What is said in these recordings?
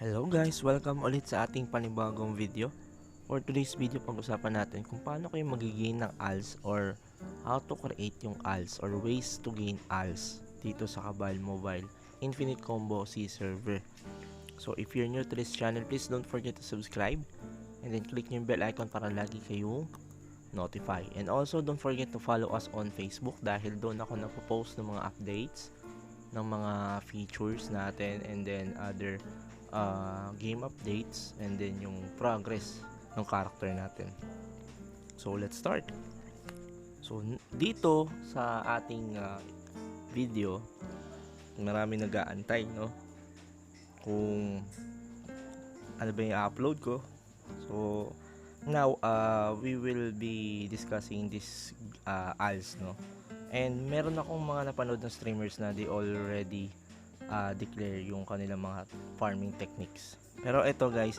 Hello guys! Welcome ulit sa ating panibagong video. For today's video, pag-usapan natin kung paano kayo magigain ng ALS or how to create yung ALS or ways to gain ALS dito sa Kabal Mobile Infinite Combo C server. So if you're new to this channel, please don't forget to subscribe and then click yung bell icon para lagi kayong notify. And also don't forget to follow us on Facebook dahil doon ako napopost ng mga updates ng mga features natin and then other game updates and then yung progress ng character natin. So let's start. So dito sa ating video, marami nag-aantay, no, kung ano ba yung upload ko. So now we will be discussing this ALS, no, and meron akong mga napanood na streamers na they already declare yung kanilang mga farming techniques. Pero ito guys,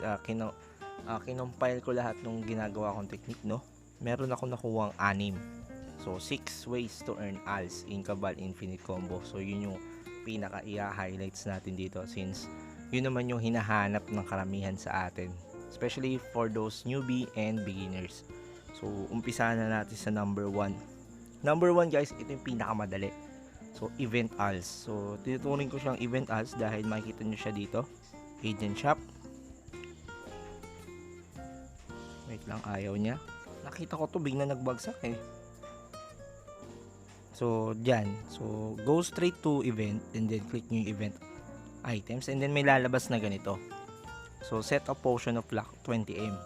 kinompile ko lahat ng ginagawa kong technique, no. Meron ako nakuwang 6. So 6 ways to earn ALS in Kabal Infinite Combo. So yun yung pinaka i-highlights natin dito since yun naman yung hinahanap ng karamihan sa atin, especially for those newbie and beginners. So umpisa na natin sa number 1. Number 1 guys, ito yung pinakamadali. So, Event ALS. So, tinuturing ko siyang Event ALS dahil makikita nyo siya dito. Agent Shop. Wait lang, ayaw niya. Nakita ko to, bigla nagbagsak eh. So, dyan. So, go straight to Event and then click nyo yung Event Items and then may lalabas na ganito. So, set a potion of luck 20M.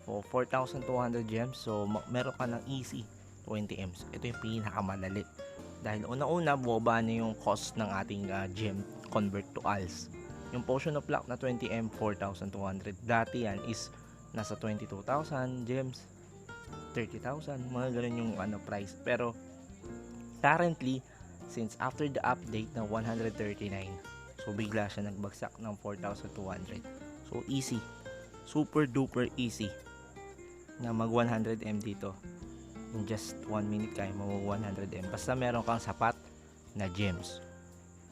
So, 4,200 gems. So, meron ka ng easy 20Ms. Ito yung pinakamadali. Dahil una-una, buwaba na yung cost ng ating gem convert to ALS. Yung potion of luck na 20M, 4,200. Dati yan is nasa 22,000 gems, 30,000, mga ganun yung price. Pero currently, since after the update na 139, so bigla siya nagbagsak ng 4,200. So easy, super duper easy na mag 100M dito. In just 1 minute kaya mo 100M basta meron kang sapat na gems.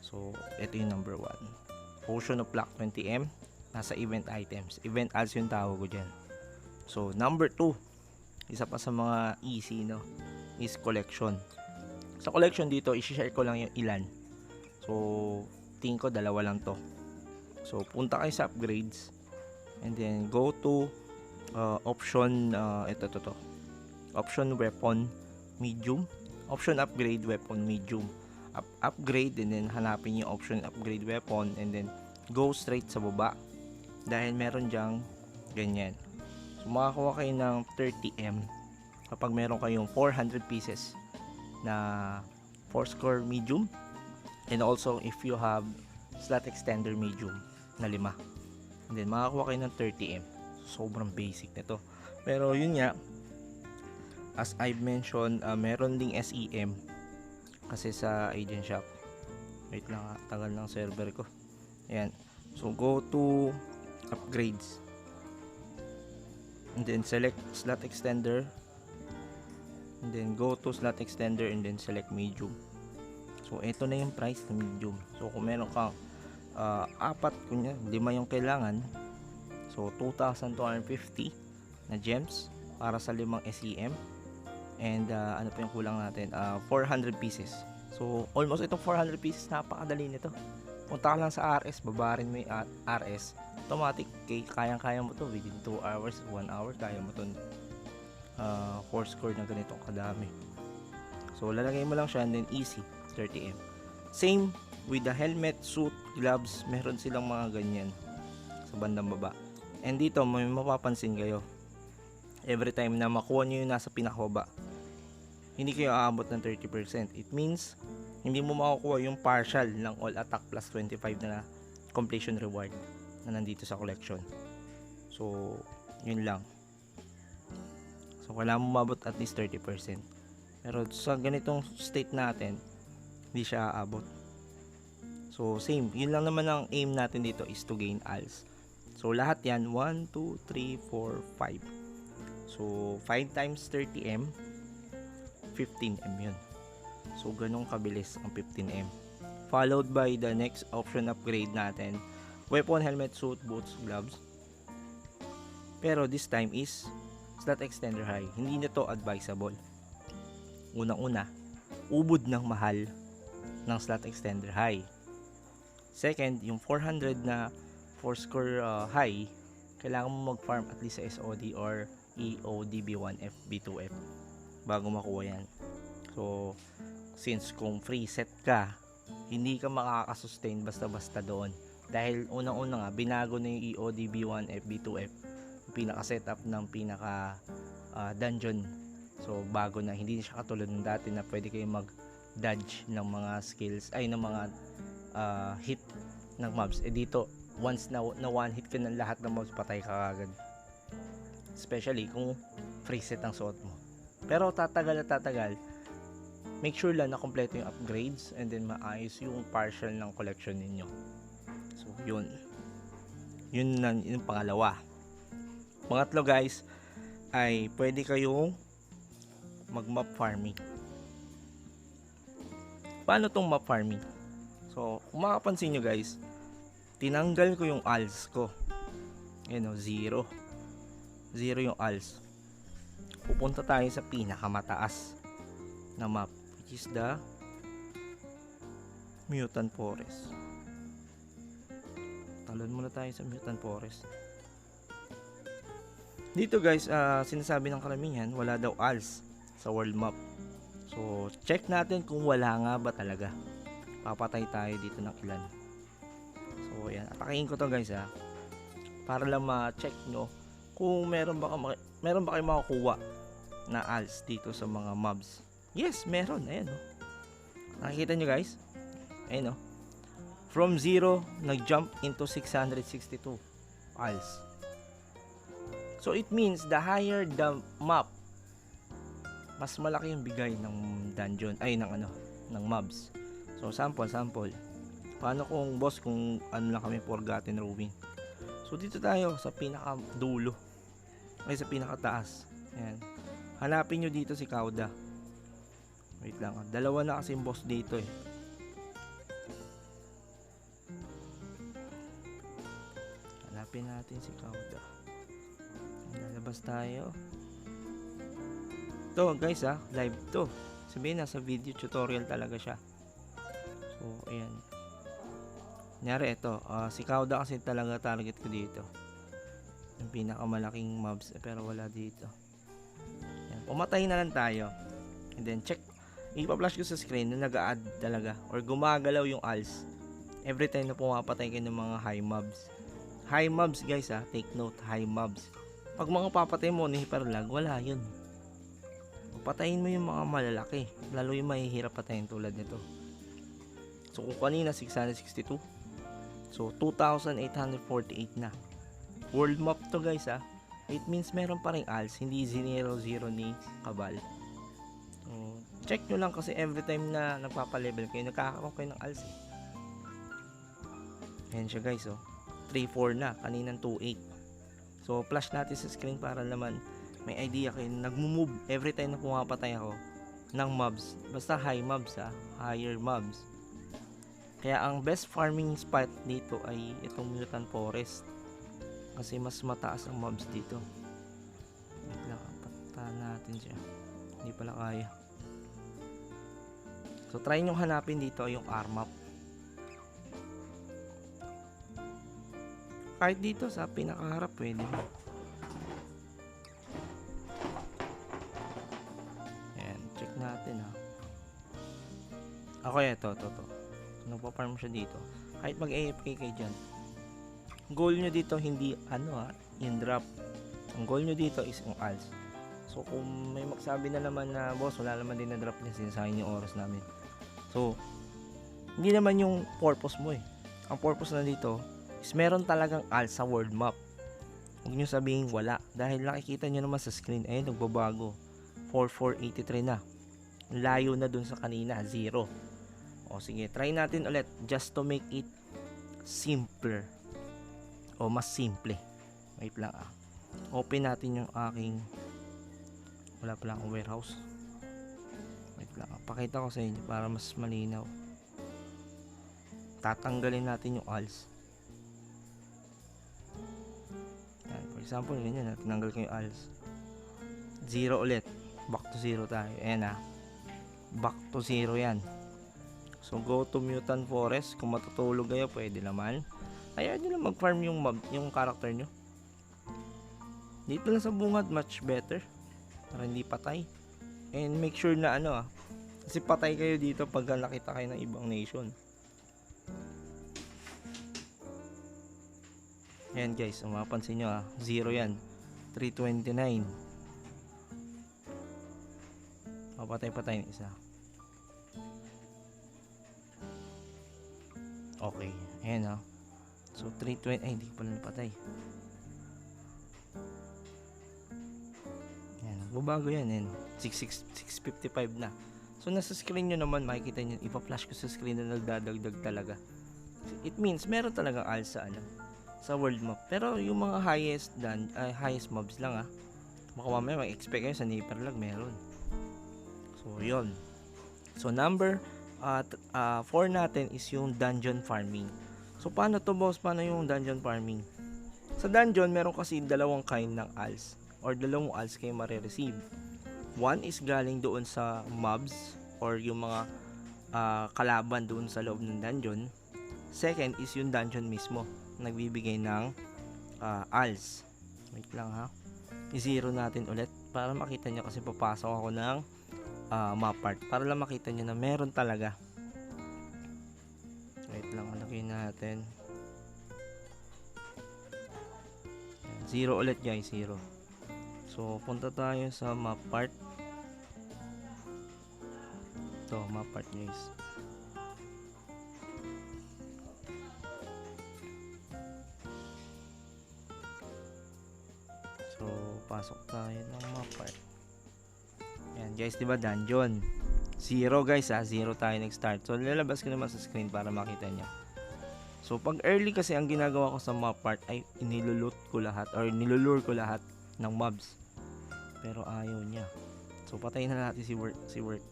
So ito yung number 1, potion of luck 20M, nasa event items, event ads yung tawag ko dyan. So number 2, isa pa sa mga easy, no, is collection. Sa collection dito, i-share ko lang yung ilan. So tingin ko dalawa lang to. So punta kayo sa upgrades and then go to option, ito option weapon medium, option upgrade weapon medium, upgrade and then hanapin yung option upgrade weapon and then go straight sa baba dahil meron dyang ganyan. So makakuha kayo ng 30M kapag meron kayong 400 pieces na 4 score medium and also if you have slot extender medium na 5, and then makakuha kayo ng 30M. Sobrang basic nito, pero yun nga, as I've mentioned, meron ding SEM kasi sa agent shop. Wait lang, tagal ng server ko. Ayan. So go to upgrades and then select slot extender and then go to slot extender and then select medium. So ito na yung price ng medium. So kung meron kang 4, kunya 5 yung kailangan, so 2,250 na gems para sa 5 SEM. And ano pa yung kulang natin, 400 pieces. So almost itong 400 pieces, napakadali nito. Punta ka lang sa RS, babarin mo yung RS, automatic, kayang-kaya mo to within 2 hours, 1 hour, kaya mo to 4 score na ganitong kadami. So lalagay mo lang siya and then easy 30M. Same with the helmet, suit, gloves, meron silang mga ganyan sa bandang baba. And dito may mapapansin kayo, every time na makuha nyo yung nasa pinakababa, hindi kayo aabot ng 30%. It means hindi mo makukuha yung partial ng all attack plus 25 na completion reward na nandito sa collection. So yun lang. So kailangan mo maabot at least 30%. Pero sa ganitong state natin, hindi siya aabot. So same, yun lang naman ang aim natin dito is to gain ALS. So lahat yan, 1, 2, 3, 4, 5. So 5 times 30M, 15M yun. So ganun kabilis ang 15M. Followed by the next option upgrade natin weapon, helmet, suit, boots, gloves. Pero this time is slot extender high. Hindi na to advisable. Unang-una, ubod ng mahal ng slot extender high. Second, yung 400 na 4-score high, kailangan mo mag-farm at least sa SOD or EODB1F, B2F bago makuha yan. So, since kung free set ka, hindi ka makakasustain basta-basta doon. Dahil unang-una nga, binago na yung EODB1F, B2F, yung pinaka-setup ng pinaka-dungeon. So, bago na, hindi siya katulad ng dati na pwede kayo mag-dodge ng mga skills, ay ng mga hit ng mobs. Dito, once na one hit ka ng lahat ng mobs, patay ka agad. Especially kung free set ang suot mo. Pero tatagal at tatagal, make sure lang na kompleto yung upgrades and then maayos yung partial ng collection ninyo. So, yun. Yun yung pangalawa. Pangatlo guys, ay pwede kayong mag-map farming. Paano tong map farming? So, kung makapansin nyo guys, tinanggal ko yung ALS ko. Ayan o, 0. 0 yung ALS. Pupunta tayo sa pinakamataas na map, which is the Mutant Forest. Talon muna tayo sa Mutant Forest. Dito guys, sinasabi ng karamihan, wala daw ALS sa world map. So, check natin kung wala nga ba talaga. Papatay tayo dito ng ilan. So, ayan. Atakihin ko to guys para lang ma-check nyo kung meron ba kayo makukuha na ALS dito sa mga mobs. Yes, meron. Ayan o. Nakikita nyo guys? Ayan o. From 0, nag-jump into 662 ALS. So, it means the higher the map, mas malaki yung bigay ng dungeon, ay ng mobs. So, sample. Paano kung boss, kung ano lang kami, Forgotten Ruin. So, dito tayo sa pinaka-dulo. Ay, sa pinaka-taas. Ayan. Hanapin nyo dito si Kauda. Wait lang. Dalawa na kasi yung boss dito eh. Hanapin natin si Kauda. Lalabas tayo. To guys live to. Sabihin nasa video tutorial talaga siya. So, ayan. Kunyari ito, si Kauda kasi talaga target ko dito. Yung pinakamalaking mobs, pero wala dito. Ayan. Pumatay na lang tayo. And then check, ipa-flash ko sa screen na nag-a-add talaga or gumagalaw yung ALS every time na pumapatay kayo ng mga high mobs. High mobs guys take note, high mobs. Pag mga papatay mo ni hyperlag, wala yun. Patayin mo yung mga malalaki, lalo yung mahihirap patayin tulad nito. So kung kanina 662, so 2,848 na. World map to guys It means meron pa ring ALS, hindi 0-0 ni Kabal. So check nyo lang kasi every time na nagpapalevel kayo, nagkakaroon kayo ng ALS Ayan siya guys 3-4 na, kaninang 2-8. So flash natin sa screen para naman may idea kayo. Nagmo-move every time na pumapatay ako ng mobs, basta high mobs higher mobs. Kaya ang best farming spot dito ay itong Mutant Forest kasi mas mataas ang mobs dito. Wait lang, patahan natin siya. Hindi pala kaya. So try nyo hanapin dito yung R-map. Kahit dito sa pinakaharap pwede. Ayan, check natin Okay, ito. Nagpa-farm siya dito. Kahit mag-AFK kayo dyan, goal nyo dito hindi yung drop. Ang goal nyo dito is yung ALS. So kung may magsabi na naman na boss, wala naman din na drop niya, sinasayang yung oras namin. So hindi naman yung purpose mo Ang purpose na dito is meron talagang ALS sa world map. Huwag nyo sabihin wala, dahil nakikita nyo naman sa screen, ayun, nagbabago. 4483 na. Layo na dun sa kanina, 0. O sige, try natin ulit just to make it simpler. O mas simple. Wait lang Open natin yung aking, wala pala akong warehouse. Wait lang pakita ko sa inyo para mas malinaw. Tatanggalin natin yung ALS. example, ganyan, tinanggal ko yung ALS. 0 ulit. Back to 0 tayo. Ayan na. Back to 0 yan. So, go to Mutant Forest. Kung matutulog kayo, pwede naman. Ayaw nyo lang mag-farm yung character nyo. Dito lang sa bungad, much better. Para hindi patay. And make sure na kasi patay kayo dito pag nakita kayo ng ibang nation. Ayan guys, mapapansin nyo 0 yan. 329. Patay ng isa. Okay, ayan so 320, ay hindi ko pala napatay. Ayan, babago yan 655 na. So nasa screen nyo naman makikita nyo, ipa-flash ko sa screen na nagdadagdag talaga. It means meron talagang ALS sa world map. Pero yung mga highest mobs lang baka mamaya mag-expect kayo sa Nipper Lag meron. So yun. So number 4 natin is yung dungeon farming. So paano to boss? Paano yung dungeon farming? Sa dungeon meron kasi dalawang kind ng ALS or dalawang ALS kayo marireceive. One is galing doon sa mobs or yung mga kalaban doon sa loob ng dungeon. Second is yung dungeon mismo nagbibigay ng ALS. Wait lang i-zero natin ulit para makita nyo kasi papasok ako ng map part para lang makita nyo na meron talaga. Wait lang, lagyan natin 0 ulit guys, 0. So punta tayo sa map part. Ito, map part guys. So pasok tayo ng map part. Yan guys, diba dungeon 0 guys 0 tayo nag-start. So lalabas ko naman sa screen para makita nyo. So pag early kasi ang ginagawa ko sa map part ay nilulure ko lahat ng mobs. Pero ayaw niya. So patayin na natin si Word.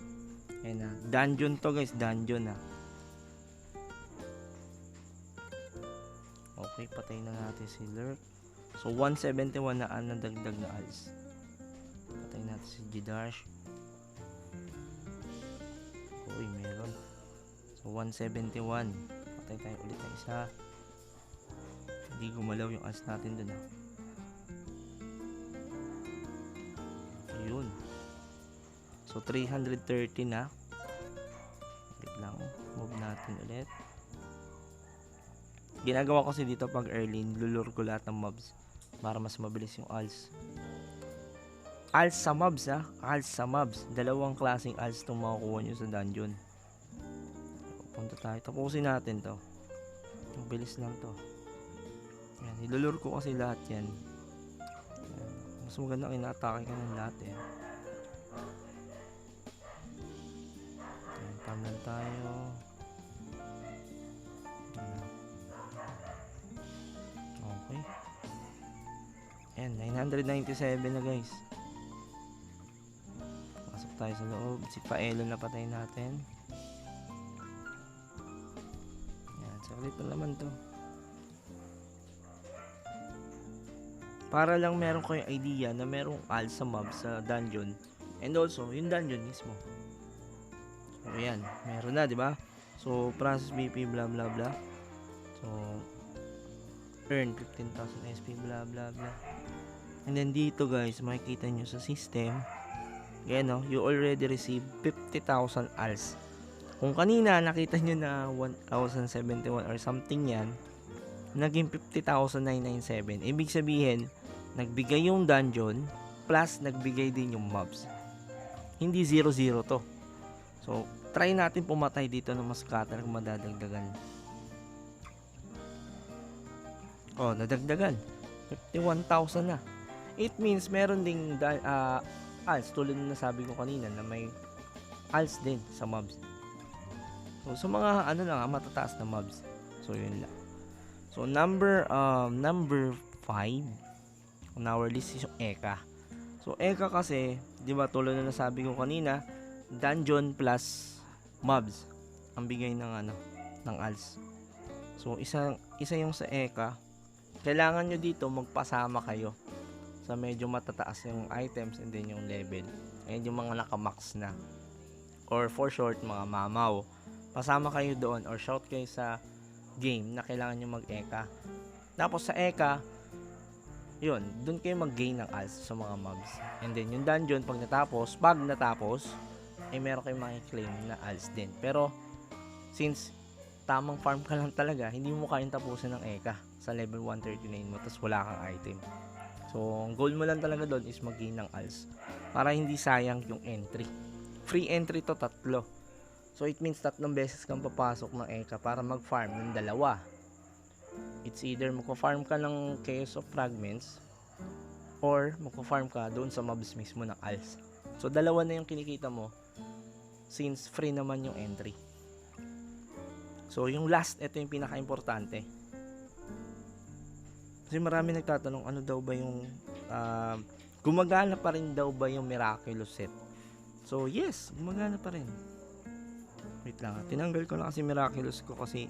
Ayan dungeon to guys, dungeon Okay, patayin na natin si Lurk. So 171 na nadagdag na ALS. Patayin natin si G-Dash. Uy, meron. So 171. Patay tayo ulit ng isa. Hindi gumalaw yung ALS natin dun Ayun. So 330 na. Wait lang, move natin ulit. Ginagawa ko kasi dito pag early, nilulure ko lahat ng mobs para mas mabilis yung ALS. ALS sa mobs ALS sa mobs. Dalawang klaseng ALS itong makukuha nyo sa dungeon. Punta tayo. Tapusin natin to. Mabilis lang to. Yan, nilulure ko kasi lahat yan. Mas maganda kina-atake ka ng lahat Yan, farm lang tayo. Okay. Ayan, 997 na guys. Pasok tayo sa loob. Si Paelo na patay natin. Ayan, saglit na naman to. Para lang meron ko yung idea na merong ALS sa mob sa dungeon. And also, yung dungeon mismo. So, ayan. Meron na, di ba? So, process BP, blah, blah, blah. So, earn 15,000 SP, blah, blah, blah. And then dito guys, makikita nyo sa system. Ayan you already received 50,000 ALS. Kung kanina, nakita nyo na 1,071 or something yan, naging 50,997. Ibig sabihin, nagbigay yung dungeon plus nagbigay din yung mobs. Hindi 0-0 to. So, try natin pumatay dito ng mas scatter kung madadagdagan. Oh, nadagdagan. 51,000 na. It means meron ding ALS tulad ng nasabi ko kanina na may ALS din sa mobs. So, sa mga matataas na mobs. So, yun lang. So, number 5 on our list is yung Eka. So, Eka kasi, di ba tulad na nasabi ko kanina, dungeon plus mobs ang bigay ng ALS. So, isa yung sa Eka. Kailangan nyo dito magpasama kayo sa medyo matataas yung items and then yung level. Ayan yung mga nakamax na. Or for short, mga mamaw. Pasama kayo doon or shout kayo sa game na kailangan nyo mag-eka. Tapos sa eka, yun, doon kayo mag-gain ng ALS sa mga mobs. And then yung dungeon, pag natapos, ay meron kayong makiklaim na ALS din. Pero, since tamang farm ka lang talaga, hindi mo kayang tapusin ng eka sa level 139 mo, tapos wala kang item. So, ang goal mo lang talaga doon is mag-gain ng ALS para hindi sayang yung entry. Free entry to 3. So, it means 3 beses kang papasok ng eka para mag-farm ng 2. It's either magpa-farm ka ng Chaos of Fragments or magpa-farm ka doon sa mobs mismo ng ALS. So, 2 na yung kinikita mo since free naman yung entry. So, yung last, ito yung pinaka-importante. Kasi marami nagtatanong, ano daw ba yung gumagana pa rin daw ba yung Miraculous set? So, yes, gumagana pa rin. Wait lang, tinanggal ko na kasi Miraculous ko kasi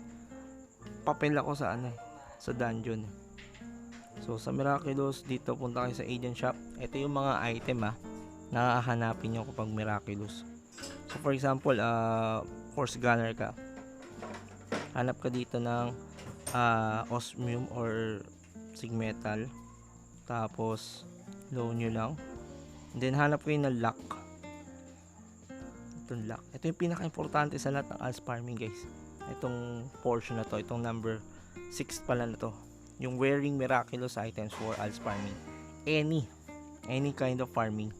papel ako sa sa dungeon. So, sa Miraculous, dito punta kayo sa agent shop. Ito yung mga item na hahanapin nyo kapag Miraculous. So, for example, Force Gunner ka. Hanap ka dito ng Osmium or Sigmetal. Tapos, low nyo lang. And then, hanap kayo ng Lock. Itong Lock. Ito yung pinaka-importante sa lahat ng ALS farming, guys. Itong portion na to. Itong number 6 pala na to. Yung wearing Miraculous items for ALS farming. Any kind of farming.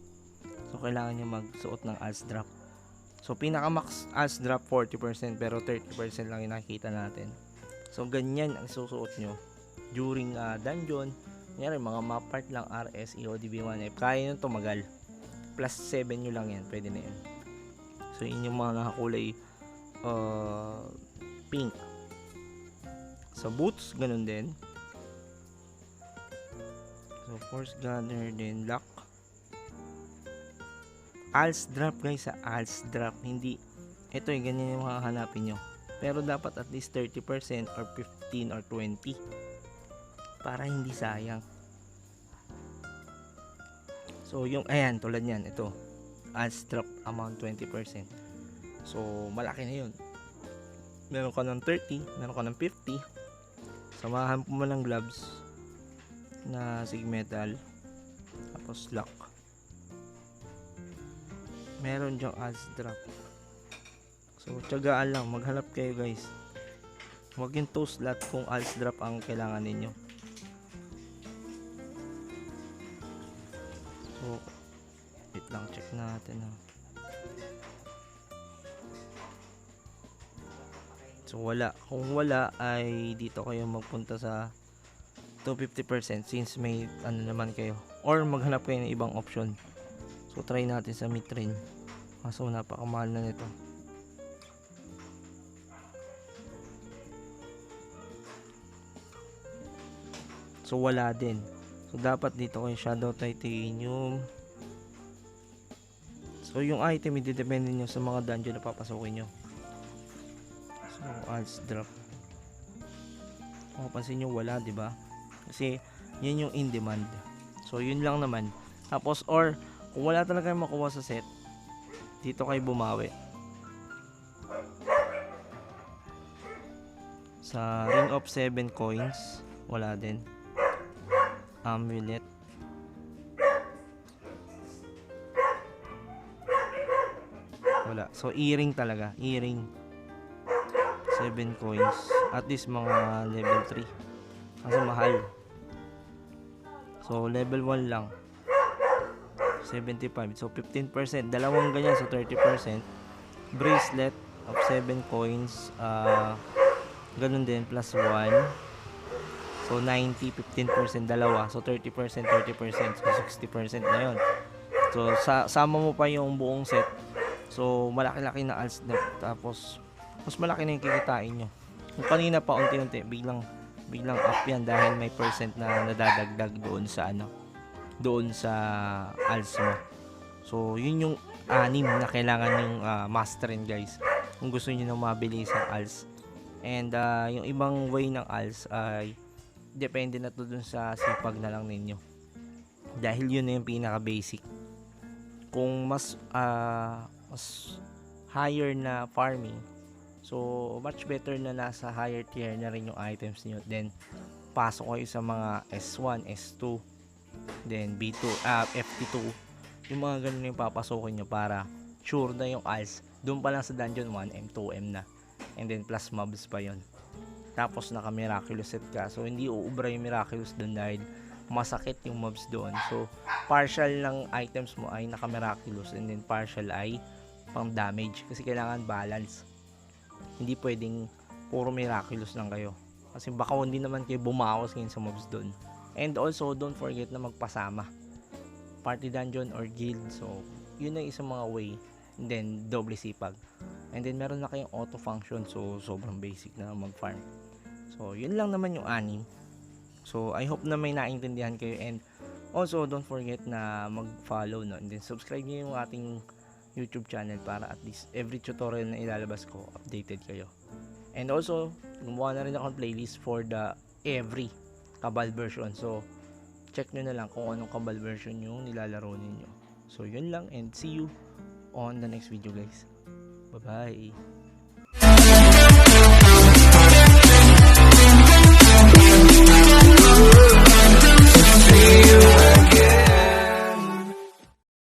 So, kailangan nyo magsuot ng ALS drop. So, pinaka-max ALS drop 40% pero 30% lang yung nakikita natin. So, ganyan ang susuot nyo during dungeon. Kunyari, mga map part lang, RS, EODB1F. Kaya nyo tumagal. Plus 7 nyo lang yan. Pwede na yan. So, yun yung mga nakakulay pink. Sa boots, ganun din. So, Force Gunner din, Lock. ALS drop, guys, sa ALS drop. Hindi, ito yung ganyan yung hanapin nyo. Pero dapat at least 30% or 15 or 20 para hindi sayang. So, yung, ayan, tulad yan, ito. ALS drop amount 20%. So, malaki na yun. Meron ka ng 30, meron ka ng 50. Samahan mo ng gloves na Sigmetal. Tapos Lock. Meron dyang ALS drop. So, tiyagaan lang. Maghanap kayo, guys. Huwag yung toast lahat kung ALS drop ang kailangan ninyo. So, wait lang. Check natin. So, wala. Kung wala, ay dito kayo magpunta sa 250% since may naman kayo. Or maghanap kayo ng ibang option. So, try natin sa Mithril. Kaso, napakamahal na nito. So, wala din. So, dapat dito kayo Shadow Titanium. So, yung item, i-depende nyo sa mga dungeon na papasukin nyo. So, ALS drop. Kung mapansin nyo, wala, diba? Kasi, yun yung in demand. So, yun lang naman. Tapos, or, kung wala talaga kayong makuha sa set, dito kayo bumawi. Sa Ring of 7 coins, wala din. Amulet. Wala. So, earring talaga. Earring. 7 coins. At least mga level 3. Kasi mahal. So, level 1 lang. 75. So, 15%. Dalawang ganyan. So, 30%. Bracelet of 7 coins. Ganun din. Plus 1. So, 90. 15%. Dalawa. So, 30%. 30%. So, 60% na yun. So, sama mo pa yung buong set. So, malaki-laki na ALS na. Tapos, mas malaki na yung kikitain nyo. Kung kanina pa, unti-unti, biglang up yan dahil may percent na nadadagdag doon sa doon sa ALS mo. So, yun yung 6 na kailangan yung masterin, guys. Kung gusto niyo ng mabilis ang ALS. And, yung ibang way ng ALS ay depende na to dun sa sipag na lang ninyo. Dahil yun na yung pinaka basic. Kung mas higher na farming, so much better na nasa higher tier na rin yung items niyo. Then pasok kayo sa mga S1, S2, then B2, FT2. Yung mga ganun yung papasokin nyo para sure na yung ALS. Doon pa lang sa dungeon 1M, 2M na. And then plus mobs pa yon. Tapos naka miraculous set ka. So hindi uubra yung miraculous doon dahil masakit yung mobs doon. So partial ng items mo ay naka miraculous and then partial ay pang damage. Kasi kailangan balance. Hindi pwedeng puro miraculous lang kayo. Kasi baka hindi naman kayo bumawas ngayon sa mobs doon. And also, don't forget na magpasama. Party dungeon or guild. So, yun ang isang mga way. And then, doble sipag. And then, meron na kayong auto function. So, sobrang basic na mag-farm. So, yun lang naman yung anim. So, I hope na may naintindihan kayo. And also, don't forget na mag-follow, no? And then, subscribe nyo yung ating YouTube channel para at least every tutorial na ilalabas ko, updated kayo. And also, gumawa na rin akong playlist for the every Cabal version. So, check nyo na lang kung anong Cabal version yung nilalaro ninyo. So, yun lang and see you on the next video guys. Bye-bye!